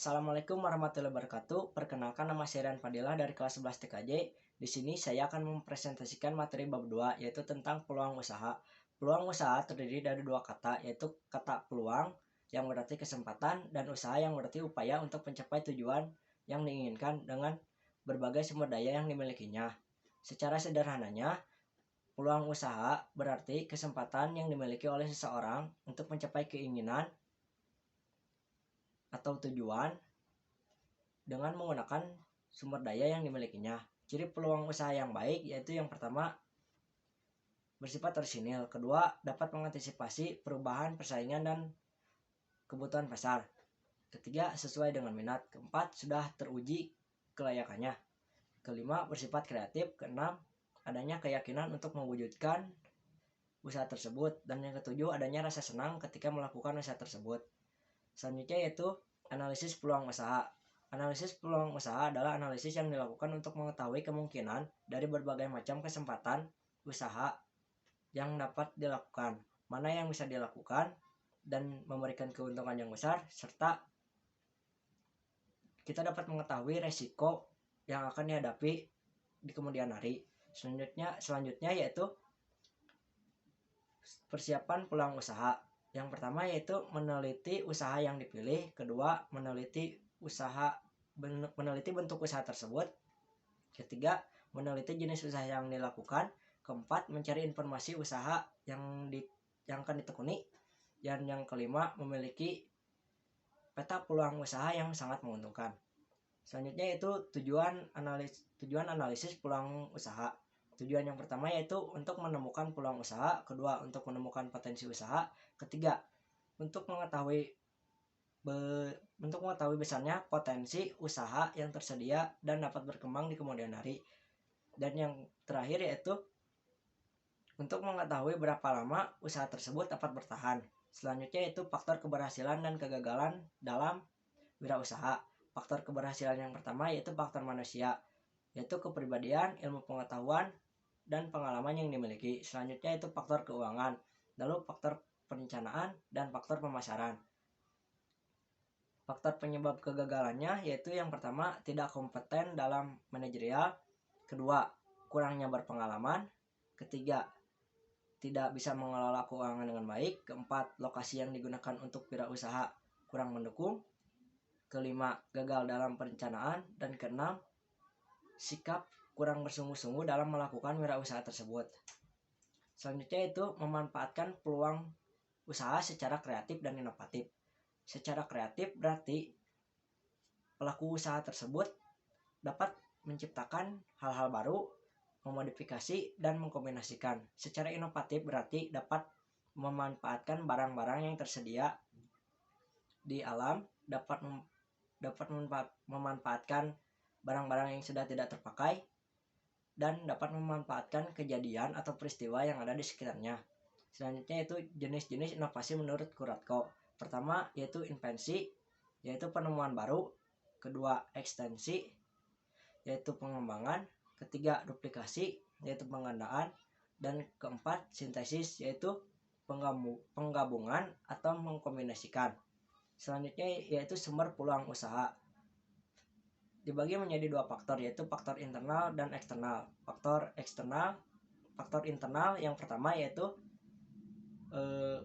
Assalamualaikum warahmatullahi wabarakatuh. Perkenalkan, nama saya Rian Fadilah dari kelas 11 TKJ. Di sini saya akan mempresentasikan materi bab 2, yaitu tentang peluang usaha. Peluang usaha terdiri dari dua kata, yaitu kata peluang yang berarti kesempatan dan usaha yang berarti upaya untuk mencapai tujuan yang diinginkan dengan berbagai sumber daya yang dimilikinya. Secara sederhananya, peluang usaha berarti kesempatan yang dimiliki oleh seseorang untuk mencapai keinginan atau tujuan dengan menggunakan sumber daya yang dimilikinya. Ciri peluang usaha yang baik yaitu yang pertama, bersifat orisinil. Kedua, dapat mengantisipasi perubahan persaingan dan kebutuhan pasar. Ketiga, sesuai dengan minat. Keempat, sudah teruji kelayakannya. Kelima, bersifat kreatif. Keenam, adanya keyakinan untuk mewujudkan usaha tersebut. Dan yang ketujuh, adanya rasa senang ketika melakukan usaha tersebut. Selanjutnya yaitu analisis peluang usaha. Analisis peluang usaha adalah analisis yang dilakukan untuk mengetahui kemungkinan dari berbagai macam kesempatan usaha yang dapat dilakukan, mana yang bisa dilakukan dan memberikan keuntungan yang besar, serta kita dapat mengetahui resiko yang akan dihadapi di kemudian hari. Selanjutnya yaitu persiapan peluang usaha. Yang pertama yaitu meneliti usaha yang dipilih. Kedua, meneliti bentuk usaha tersebut. Ketiga, meneliti jenis usaha yang dilakukan. Keempat, mencari informasi usaha yang akan ditekuni. Dan yang kelima, memiliki peta peluang usaha yang sangat menguntungkan. Selanjutnya yaitu tujuan analisis peluang usaha. Tujuan yang pertama yaitu untuk menemukan peluang usaha. Kedua, untuk menemukan potensi usaha. Ketiga, untuk mengetahui besarnya potensi usaha yang tersedia dan dapat berkembang di kemudian hari. Dan yang terakhir yaitu untuk mengetahui berapa lama usaha tersebut dapat bertahan. Selanjutnya yaitu faktor keberhasilan dan kegagalan dalam wirausaha. Faktor keberhasilan yang pertama yaitu faktor manusia, yaitu kepribadian, ilmu pengetahuan, dan pengalaman yang dimiliki. Selanjutnya itu faktor keuangan, lalu faktor perencanaan, dan faktor pemasaran. Faktor penyebab kegagalannya yaitu yang pertama, tidak kompeten dalam manajerial. Kedua, kurangnya berpengalaman. Ketiga, tidak bisa mengelola keuangan dengan baik. Keempat, lokasi yang digunakan untuk wirausaha kurang mendukung. Kelima, gagal dalam perencanaan. Dan keenam, sikap kurang bersungguh-sungguh dalam melakukan wirausaha tersebut. Selanjutnya itu memanfaatkan peluang usaha secara kreatif dan inovatif. Secara kreatif berarti pelaku usaha tersebut dapat menciptakan hal-hal baru, memodifikasi dan mengkombinasikan. Secara inovatif berarti dapat memanfaatkan barang-barang yang tersedia di alam, dapat memanfaatkan barang-barang yang sudah tidak terpakai, dan dapat memanfaatkan kejadian atau peristiwa yang ada di sekitarnya. Selanjutnya yaitu jenis-jenis inovasi menurut Kuratko. Pertama yaitu invensi, yaitu penemuan baru. Kedua, ekstensi, yaitu pengembangan. Ketiga, duplikasi, yaitu penggandaan. Dan keempat, sintesis, yaitu penggabungan atau mengkombinasikan. Selanjutnya yaitu sumber peluang usaha. Dibagi menjadi dua faktor, yaitu faktor internal dan eksternal. Faktor internal yang pertama yaitu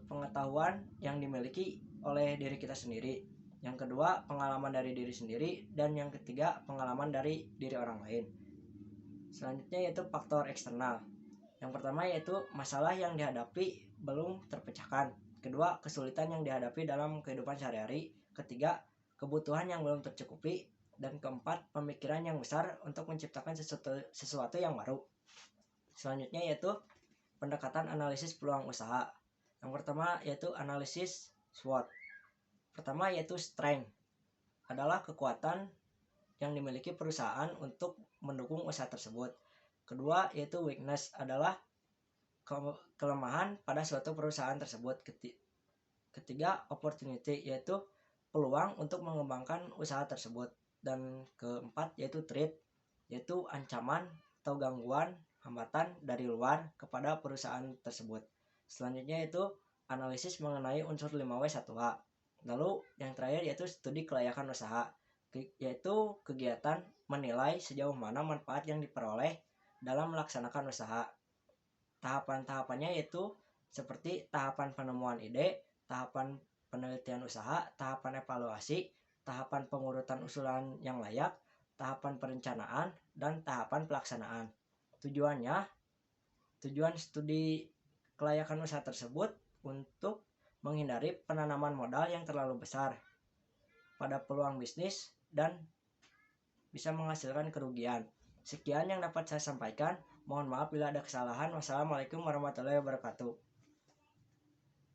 pengetahuan yang dimiliki oleh diri kita sendiri. Yang kedua, pengalaman dari diri sendiri. Dan yang ketiga, pengalaman dari diri orang lain. Selanjutnya yaitu faktor eksternal. Yang pertama yaitu masalah yang dihadapi belum terpecahkan. Kedua, kesulitan yang dihadapi dalam kehidupan sehari-hari. Ketiga, kebutuhan yang belum tercukupi. Dan keempat, pemikiran yang besar untuk menciptakan sesuatu yang baru. Selanjutnya yaitu pendekatan analisis peluang usaha. Yang pertama yaitu analisis SWOT. Pertama yaitu strength, adalah kekuatan yang dimiliki perusahaan untuk mendukung usaha tersebut. Kedua yaitu weakness, adalah kelemahan pada suatu perusahaan tersebut. Ketiga, opportunity, yaitu peluang untuk mengembangkan usaha tersebut. Dan keempat yaitu threat, yaitu ancaman atau gangguan, hambatan dari luar kepada perusahaan tersebut. Selanjutnya yaitu analisis mengenai unsur 5W1H. Lalu yang terakhir yaitu studi kelayakan usaha, yaitu kegiatan menilai sejauh mana manfaat yang diperoleh dalam melaksanakan usaha. Tahapan-tahapannya yaitu seperti tahapan penemuan ide, tahapan penelitian usaha, tahapan evaluasi, tahapan pengurutan usulan yang layak, tahapan perencanaan, dan tahapan pelaksanaan. Tujuan studi kelayakan usaha tersebut untuk menghindari penanaman modal yang terlalu besar pada peluang bisnis dan bisa menghasilkan kerugian. Sekian yang dapat saya sampaikan. Mohon maaf bila ada kesalahan. Wassalamualaikum warahmatullahi wabarakatuh.